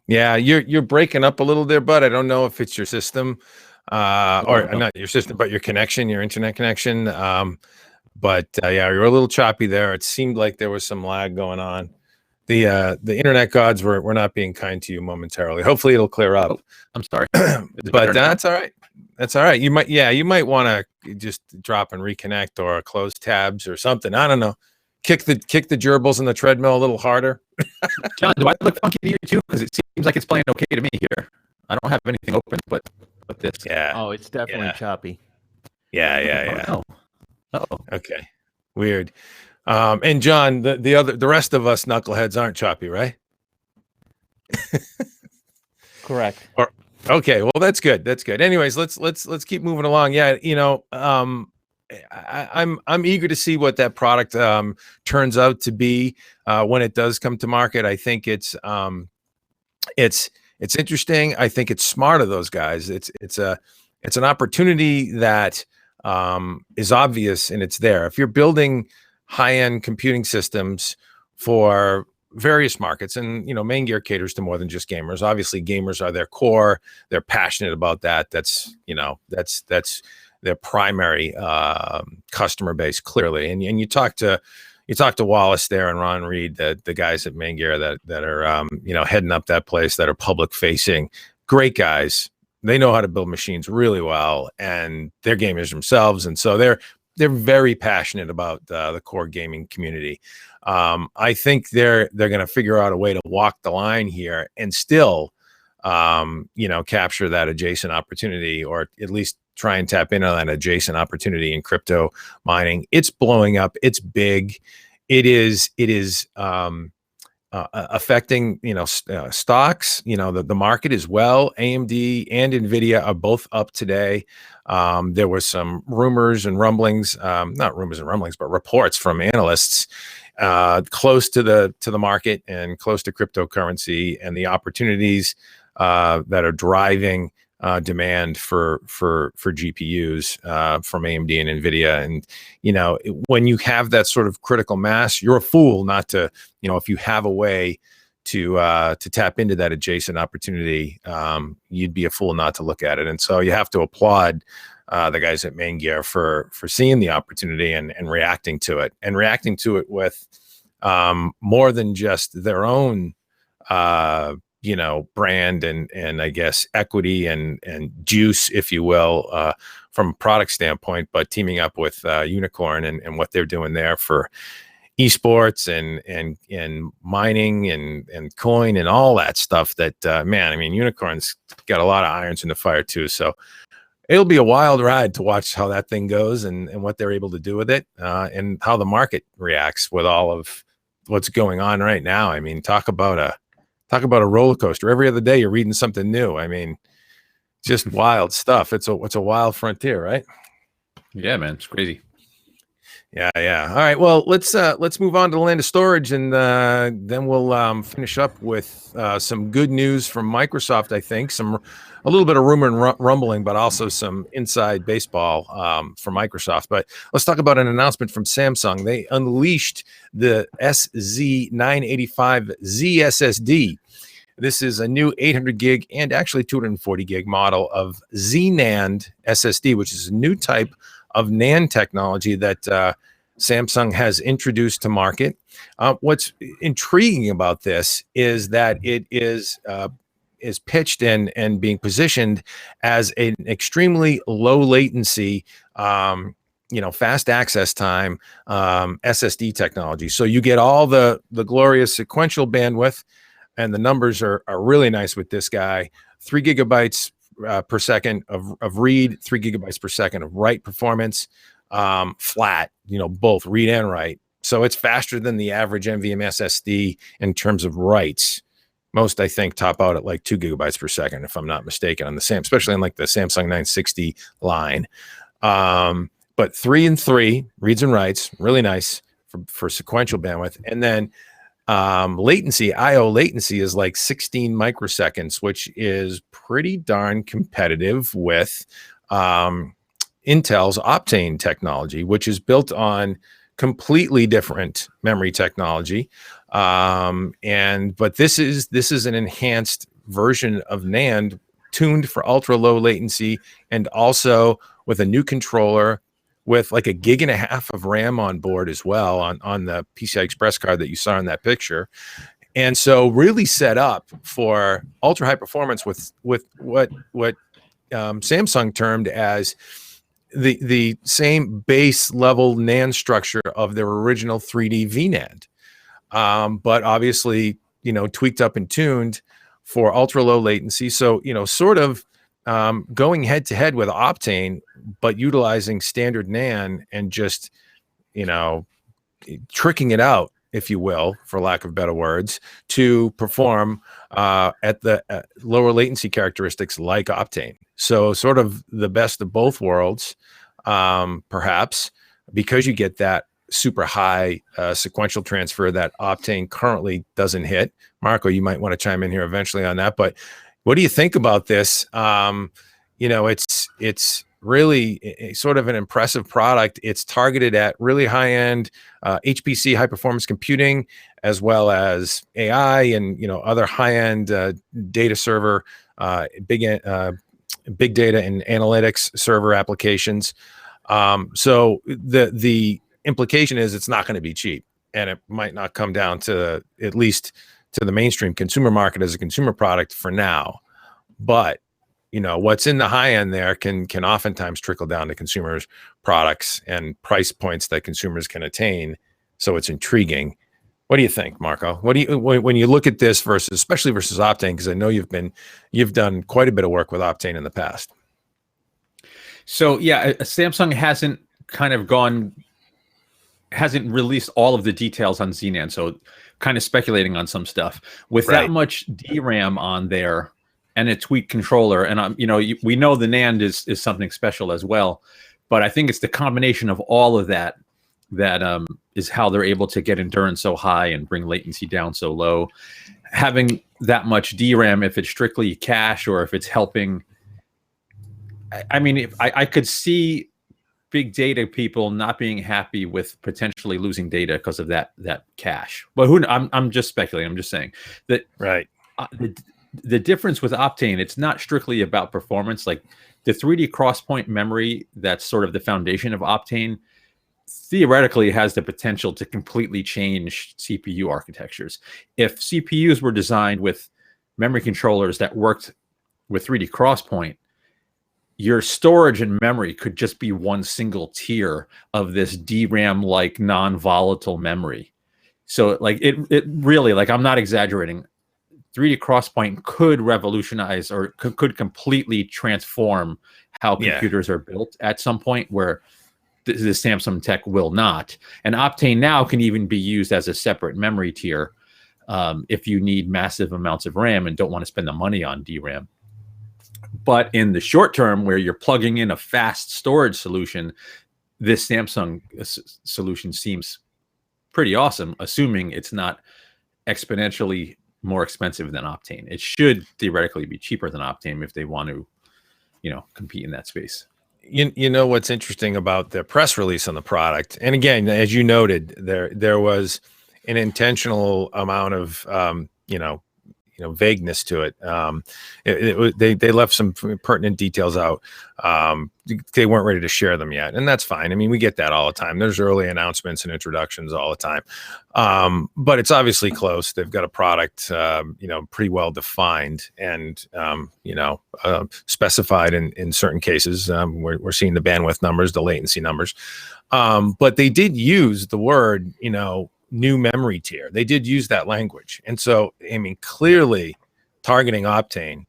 Yeah, you're breaking up a little there, bud. I don't know if it's your system, or not your system, but your connection, your internet connection. But yeah, you're a little choppy there. It seemed like there was some lag going on. The internet gods were not being kind to you momentarily. Hopefully it'll clear up. Oh, I'm sorry. But that's all right. That's all right. You might want to just drop and reconnect or close tabs or something. I don't know. Kick the gerbils in the treadmill a little harder. John, do I look funky to you too? Because it seems like it's playing okay to me here. I don't have anything open, but this. Yeah. Oh, it's definitely choppy. Yeah. Oh. Uh-oh. Okay. Weird. And John, the rest of us knuckleheads aren't choppy, right? Correct. Okay. Well, that's good. That's good. Anyways, let's keep moving along. Yeah. I'm eager to see what that product turns out to be when it does come to market. I think it's interesting. I think it's smart of those guys. It's an opportunity that is obvious and it's there. If you're building high-end computing systems for various markets, and Maingear caters to more than just gamers. Obviously, gamers are their core. They're passionate about that. That's their primary customer base, clearly. And you talk to Wallace there and Ron Reed, the guys at Maingear that are heading up that place, that are public facing. Great guys. They know how to build machines really well, and they're gamers themselves, and so they're very passionate about the core gaming community. I think they're going to figure out a way to walk the line here and still capture that adjacent opportunity, or at least try and tap into that adjacent opportunity in crypto mining. It's blowing up. It's big. It is affecting stocks. The market as well. AMD and Nvidia are both up today. There was some rumors and rumblings, not rumors and rumblings, but reports from analysts close to the market and close to cryptocurrency and the opportunities that are driving demand for GPUs from AMD and Nvidia. And when you have that sort of critical mass, you're a fool not to, if you have a way to tap into that adjacent opportunity, you'd be a fool not to look at it. And so you have to applaud the guys at Maingear for seeing the opportunity and reacting to it with more than just their own brand and I guess equity and juice, if you will, from a product standpoint, but teaming up with Unirkn and what they're doing there for esports and mining and coin and all that stuff. That Unirkn's got a lot of irons in the fire too. So it'll be a wild ride to watch how that thing goes and what they're able to do with it, and how the market reacts with all of what's going on right now. I mean, talk about a roller coaster. Every other day you're reading something new. I mean, just wild stuff. It's a wild frontier, right? Yeah, man, it's crazy. Yeah. All right. Well, let's move on to the land of storage, and then we'll finish up with some good news from Microsoft. I think a little bit of rumor and rumbling, but also some inside baseball from Microsoft. But let's talk about an announcement from Samsung. They unleashed the SZ985Z SSD. This is a new 800 gig and actually 240 gig model of Z-NAND SSD, which is a new type of NAND technology that Samsung has introduced to market. What's intriguing about this is that it is pitched and being positioned as an extremely low latency, fast access time SSD technology. So you get all the glorious sequential bandwidth, and the numbers are really nice with this guy. 3 gigabytes per second of read, 3 gigabytes per second of write performance, flat, both read and write, So it's faster than the average NVMe SSD in terms of writes. Most, I think, top out at like 2 gigabytes per second, if I'm not mistaken, on the same, especially on like the Samsung 960 line. But 3 and 3 reads and writes, really nice for sequential bandwidth. And then latency, IO latency is like 16 microseconds, which is pretty darn competitive with Intel's Optane technology, which is built on completely different memory technology. But this is an enhanced version of NAND tuned for ultra low latency, and also with a new controller with like 1.5 gigs of RAM on board as well on the PCI Express card that you saw in that picture. And so really set up for ultra high performance with what Samsung termed as the same base level NAND structure of their original 3D VNAND. But obviously, tweaked up and tuned for ultra low latency. So, sort of going head to head with Optane, but utilizing standard NAND and just, tricking it out, if you will, for lack of better words, to perform at the lower latency characteristics like Optane. So sort of the best of both worlds, perhaps, because you get that super high sequential transfer that Optane currently doesn't hit. Marco, you might want to chime in here eventually on that, but what do you think about this? It's really a sort of an impressive product. It's targeted at really high-end HPC, high-performance computing, as well as AI and other high-end data server, big data and analytics server applications. So the implication is it's not going to be cheap, and it might not come down to, at least to the mainstream consumer market as a consumer product for now. But what's in the high end there can oftentimes trickle down to consumers' products and price points that consumers can attain. So it's intriguing. What do you think, Marco? What do you, when you look at this especially versus Optane? Because I know you've done quite a bit of work with Optane in the past. So yeah, Samsung hasn't released all of the details on Z-NAND, so kind of speculating on some stuff. With that much DRAM on there and a tweaked controller, and we know the NAND is something special as well, but I think it's the combination of all of that is how they're able to get endurance so high and bring latency down so low. Having that much DRAM, if it's strictly cache or if it's helping, I mean, if I could see big data people not being happy with potentially losing data because of that cache. But I'm just speculating. I'm just saying that the difference with Optane, it's not strictly about performance. Like the 3D crosspoint memory, that's sort of the foundation of Optane, theoretically has the potential to completely change CPU architectures. If CPUs were designed with memory controllers that worked with 3D crosspoint, your storage and memory could just be one single tier of this DRAM-like non-volatile memory. So like it really, like, I'm not exaggerating, 3D crosspoint could revolutionize or could completely transform how computers are built at some point, where the Samsung tech will not. And Optane now can even be used as a separate memory tier if you need massive amounts of RAM and don't want to spend the money on DRAM. But in the short term, where you're plugging in a fast storage solution, this Samsung solution seems pretty awesome, assuming it's not exponentially more expensive than Optane. It should theoretically be cheaper than Optane if they want to, compete in that space. You know what's interesting about the press release on the product, and again, as you noted, there was an intentional amount of vagueness to it. They left some pertinent details out. They weren't ready to share them yet, and that's fine. I mean, we get that all the time. There's early announcements and introductions all the time, but it's obviously close. They've got a product, pretty well defined and specified in certain cases. We're seeing the bandwidth numbers, the latency numbers, but they did use the word, new memory tier. They did use that language. And so, I mean, clearly targeting Optane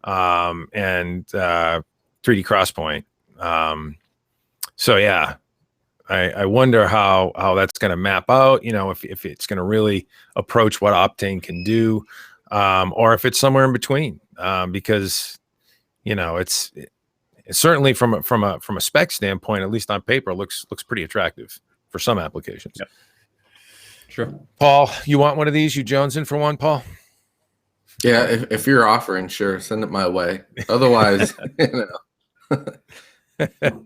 and 3D crosspoint. So yeah, I wonder how that's going to map out. You know, if it's going to really approach what Optane can do, or if it's somewhere in between. Because you know, it's certainly from a spec standpoint, at least on paper, looks pretty attractive for some applications. Yep. Sure. Paul, you want one of these? You jonesing for one, Paul? Yeah, if you're offering, sure, send it my way. Otherwise, you know.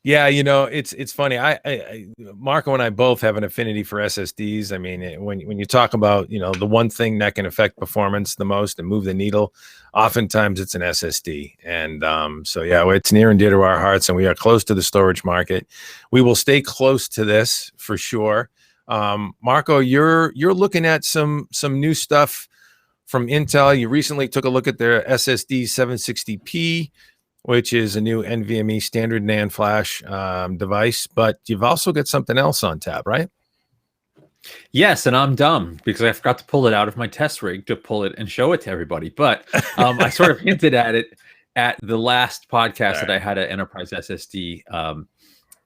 Yeah, you know, it's funny. I Marco and I both have an affinity for SSDs. I mean, when you talk about, you know, the one thing that can affect performance the most and move the needle, oftentimes it's an SSD. And so yeah, it's near and dear to our hearts, and we are close to the storage market. We will stay close to this for sure. Marco, you're looking at some new stuff from Intel. You recently took a look at their SSD 760p, which is a new NVMe standard NAND flash device, but you've also got something else on tap, right? Yes, and I'm dumb because I forgot to pull it out of my test rig to pull it and show it to everybody. But I sort of hinted at it at the last podcast that I had an enterprise SSD.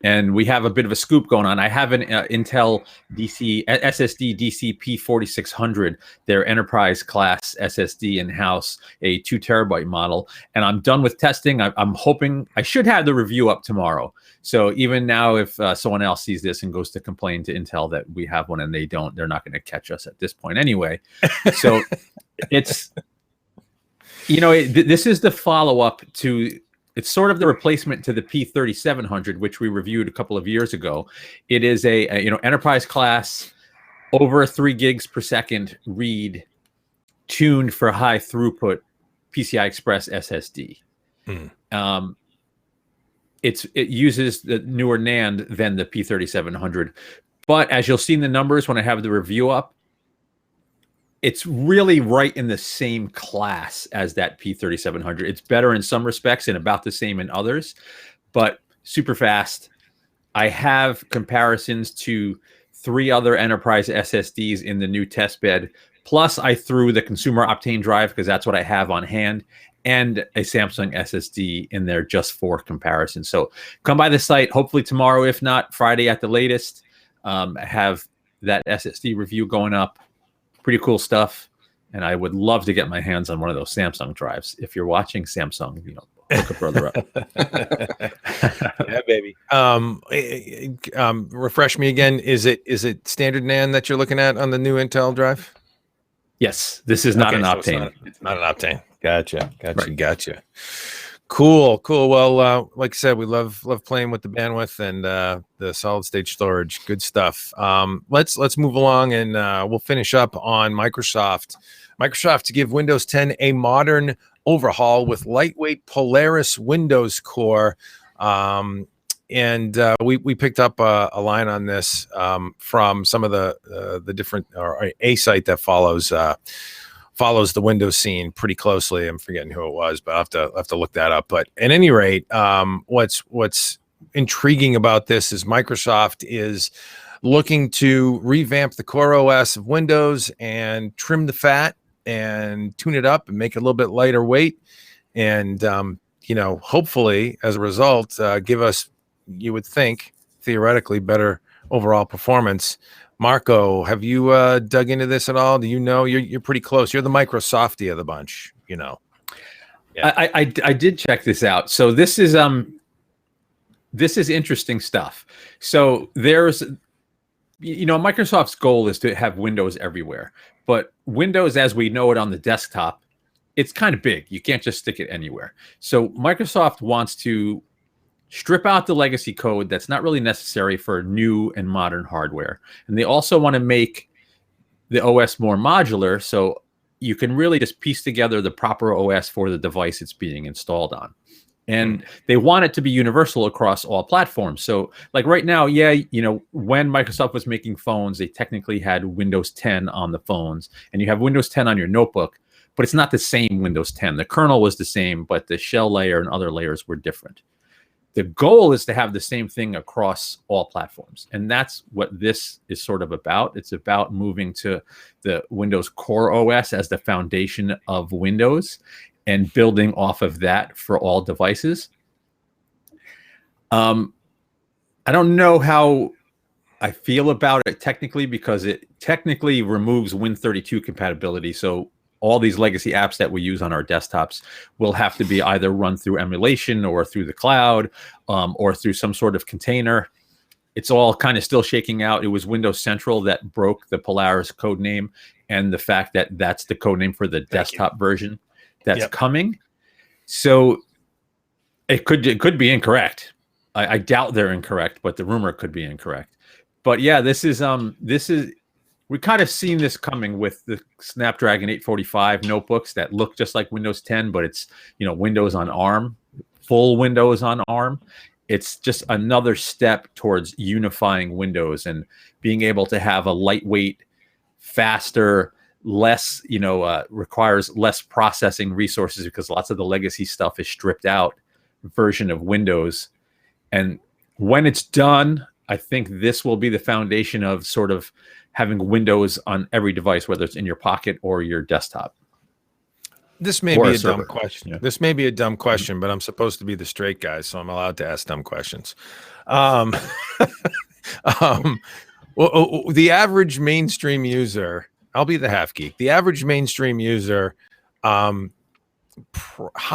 And we have a bit of a scoop going on. I have an Intel SSD DCP 4600, their enterprise class SSD in-house, a 2 terabyte model. And I'm done with testing. I'm hoping I should have the review up tomorrow. So even now, if someone else sees this and goes to complain to Intel that we have one and they don't, they're not going to catch us at this point anyway. So it's, you know, this is the follow-up to... It's sort of the replacement to the P3700, which we reviewed a couple of years ago. It is a you know, enterprise class, over 3 gigs per second read, tuned for high throughput PCI Express SSD. It uses the newer NAND than the P3700, but as you'll see in the numbers when I have the review up, it's really right in the same class as that P3700. It's better in some respects and about the same in others, but super fast. I have comparisons to 3 other enterprise SSDs in the new test bed. Plus, I threw the consumer Optane drive because that's what I have on hand, and a Samsung SSD in there just for comparison. So come by the site, hopefully tomorrow, if not Friday at the latest. Have that SSD review going up. Pretty cool stuff, and I would love to get my hands on one of those Samsung drives. If you're watching, Samsung, you know, hook a brother up. Yeah, baby. Refresh me again. Is it standard NAND that you're looking at on the new Intel drive? Yes, this is not an Optane. It's not an Optane. Gotcha. Right. Gotcha. Cool. Well, like I said, we love playing with the bandwidth and the solid state storage. Good stuff. Let's move along, and we'll finish up on Microsoft. Microsoft to give Windows 10 a modern overhaul with lightweight Polaris Windows core. And we picked up a line on this from some of the different, or a site that follows the Windows scene pretty closely. I'm forgetting who it was, but I'll have to look that up. But at any rate, what's intriguing about this is Microsoft is looking to revamp the core OS of Windows and trim the fat and tune it up and make it a little bit lighter weight. And, you know, hopefully as a result, give us, you would think, theoretically better overall performance. Marco, have you dug into this at all? Do you know? You're pretty close. You're the Microsofty of the bunch, you know. Yeah. I did check this out. So this is interesting stuff. So there's, you know, Microsoft's goal is to have Windows everywhere, but Windows as we know it on the desktop, it's kind of big. You can't just stick it anywhere. So Microsoft wants to strip out the legacy code that's not really necessary for new and modern hardware. And they also want to make the OS more modular, so you can really just piece together the proper OS for the device it's being installed on. And they want it to be universal across all platforms. So like right now, yeah, you know, when Microsoft was making phones, they technically had Windows 10 on the phones, and you have Windows 10 on your notebook, but it's not the same Windows 10. The kernel was the same, but the shell layer and other layers were different. The goal is to have the same thing across all platforms. And that's what this is sort of about. It's about moving to the Windows Core OS as the foundation of Windows and building off of that for all devices. I don't know how I feel about it technically, because it technically removes Win32 compatibility. So all these legacy apps that we use on our desktops will have to be either run through emulation or through the cloud, or through some sort of container. It's all kind of still shaking out. It was Windows Central that broke the Polaris code name, and the fact that that's the code name for the desktop version that's coming. So it could be incorrect. I doubt they're incorrect, but the rumor could be incorrect. But yeah, this is we kind of seen this coming with the Snapdragon 845 notebooks that look just like Windows 10, but it's, you know, Windows on ARM, full Windows on ARM. It's just another step towards unifying Windows and being able to have a lightweight, faster, less, requires less processing resources, because lots of the legacy stuff is stripped out version of Windows. And when it's done, I think this will be the foundation of sort of having Windows on every device, whether it's in your pocket or your desktop. This may be a dumb question. Yeah. This may be a dumb question, but I'm supposed to be the straight guy, so I'm allowed to ask dumb questions. Well, the average mainstream user, I'll be the half geek. The average mainstream user, how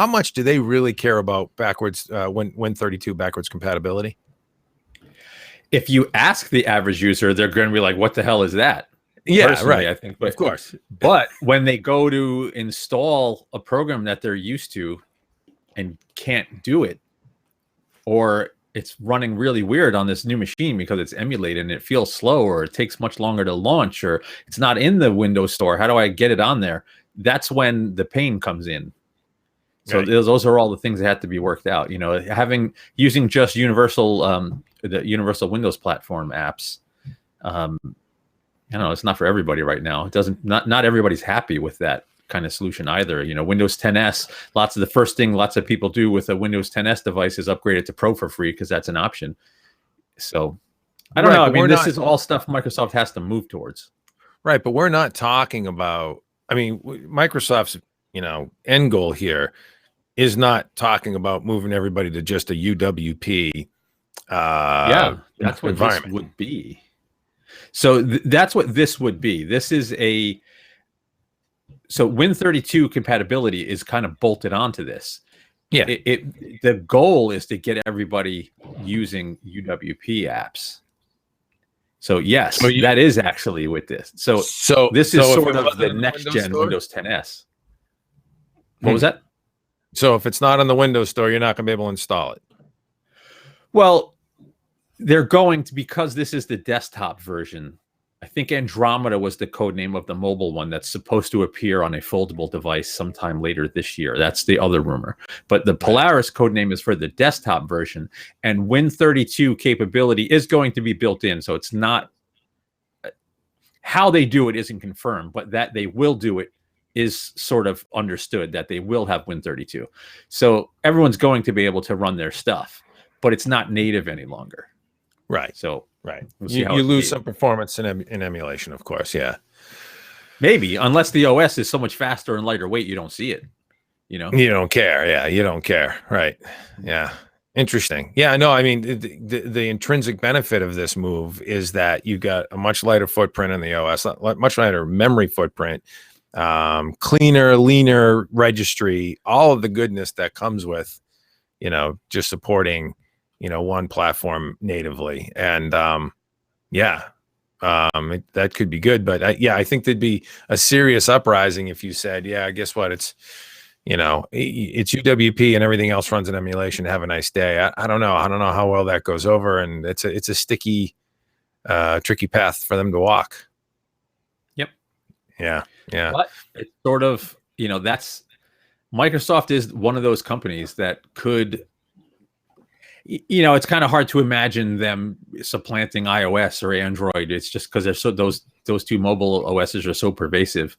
much do they really care about backwards Win32 backwards compatibility? If you ask the average user, they're going to be like, "What the hell is that?" Yeah, personally, right. I think, but, of course. But when they go to install a program that they're used to and can't do it, or it's running really weird on this new machine because it's emulated and it feels slow, or it takes much longer to launch, or it's not in the Windows Store, how do I get it on there? That's when the pain comes in. So those are all the things that have to be worked out. Using just the universal Windows platform apps. I don't know, it's not for everybody right now. It doesn't, not everybody's happy with that kind of solution either. Windows 10S, lots of people do with a Windows 10S device is upgrade it to Pro for free, because that's an option. So I don't know. I mean, this is all stuff Microsoft has to move towards. Right. But we're not talking about, Microsoft's, end goal here is not talking about moving everybody to just a UWP. That's what this would be. So that's what this would be. This is so Win32 compatibility is kind of bolted onto this. Yeah. The goal is to get everybody using UWP apps. So yes, that is actually with this. So this is sort of the next gen Windows 10S. What was that? So if it's not on the Windows Store, you're not going to be able to install it. Well, they're going to, because this is the desktop version. I think Andromeda was the code name of the mobile one that's supposed to appear on a foldable device sometime later this year. That's the other rumor. But the Polaris code name is for the desktop version, and Win32 capability is going to be built in. So it's not, how they do it isn't confirmed, but that they will do it is sort of understood, that they will have Win32. So everyone's going to be able to run their stuff, but it's not native any longer. Right. So we'll you lose some performance in emulation, of course. Yeah. Maybe, unless the OS is so much faster and lighter weight, you don't see it. You don't care. Yeah, you don't care. Right. Yeah. Interesting. Yeah. No, I mean, the intrinsic benefit of this move is that you got a much lighter footprint in the OS, much lighter memory footprint, cleaner, leaner registry, all of the goodness that comes with, just supporting one platform natively. And that could be good. But I think there'd be a serious uprising if you said, guess what? It's UWP and everything else runs in emulation. Have a nice day. I don't know. I don't know how well that goes over. And it's a sticky, tricky path for them to walk. Yep. Yeah. Yeah. But it's sort of, that's, Microsoft is one of those companies that could, it's kind of hard to imagine them supplanting iOS or Android. It's just because they're those two mobile OSs are so pervasive.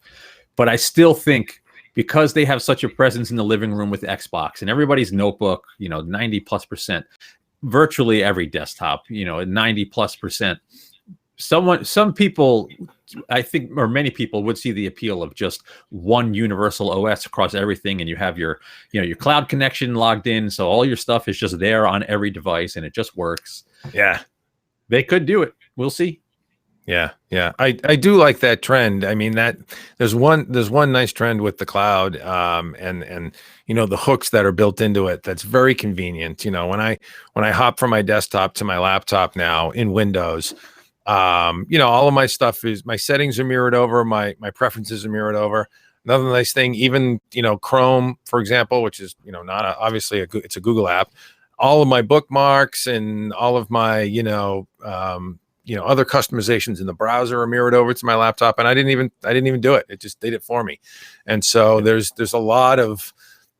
But I still think, because they have such a presence in the living room with Xbox and everybody's notebook, 90+%, virtually every desktop, 90+%. Some people, I think, or many people would see the appeal of just one universal OS across everything, and you have your cloud connection logged in, so all your stuff is just there on every device and it just works. Yeah. They could do it. We'll see. Yeah, yeah, I do like that trend. I mean, that there's one nice trend with the cloud, and the hooks that are built into it. That's very convenient. When I hop from my desktop to my laptop now in Windows, all of my stuff is, my settings are mirrored over, my preferences are mirrored over. Another nice thing, even Chrome, for example, which is not obviously it's a Google app. All of my bookmarks and all of my other customizations in the browser are mirrored over to my laptop, and I didn't even do it. It just did it for me. And so there's a lot of,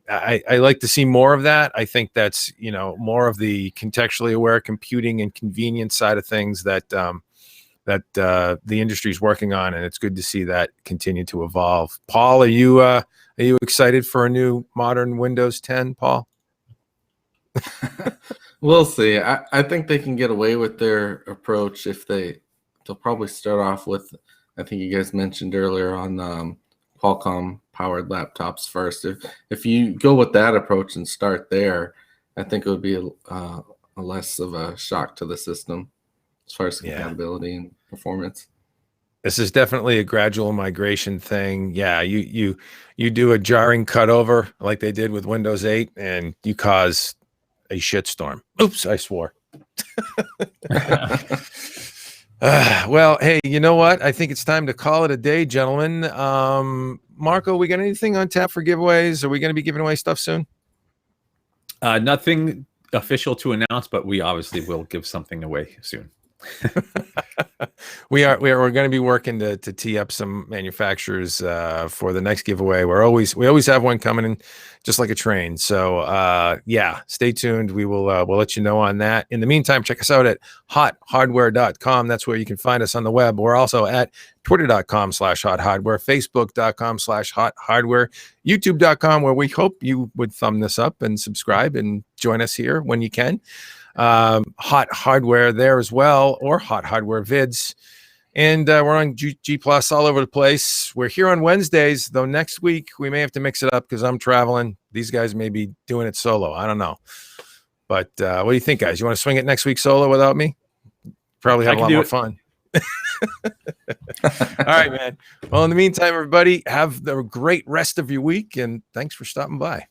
I like to see more of that. I think that's more of the contextually aware computing and convenience side of things that the industry is working on, and it's good to see that continue to evolve. Paul, are you excited for a new modern Windows 10, Paul? We'll see. I think they can get away with their approach if they'll probably start off with, I think you guys mentioned earlier, on Qualcomm powered laptops first. If you go with that approach and start there, I think it would be a less of a shock to the system as far as compatibility and performance. This is definitely a gradual migration thing. Yeah, you do a jarring cutover like they did with Windows 8, and you cause a shitstorm. Oops, I swore. Well, hey, you know what? I think it's time to call it a day, gentlemen. Marco, we got anything on tap for giveaways? Are we going to be giving away stuff soon? Nothing official to announce, but we obviously will give something away soon. We're going to be working to tee up some manufacturers for the next giveaway. We always have one coming in just like a train. So stay tuned. We'll let you know on that. In the meantime, check us out at HotHardware.com. That's where you can find us on the web. We're also at Twitter.com/HotHardware, Facebook.com/HotHardware, YouTube.com, where we hope you would thumb this up and subscribe and join us here when you can. Hot Hardware there as well, or Hot Hardware Vids. And we're on G Plus all over the place. We're here on Wednesdays, though next week we may have to mix it up because I'm traveling. These guys may be doing it solo. I don't know. But what do you think, guys? You want to swing it next week solo without me? Probably have a lot more fun. All right, man. Well, in the meantime, everybody, have the great rest of your week, and thanks for stopping by.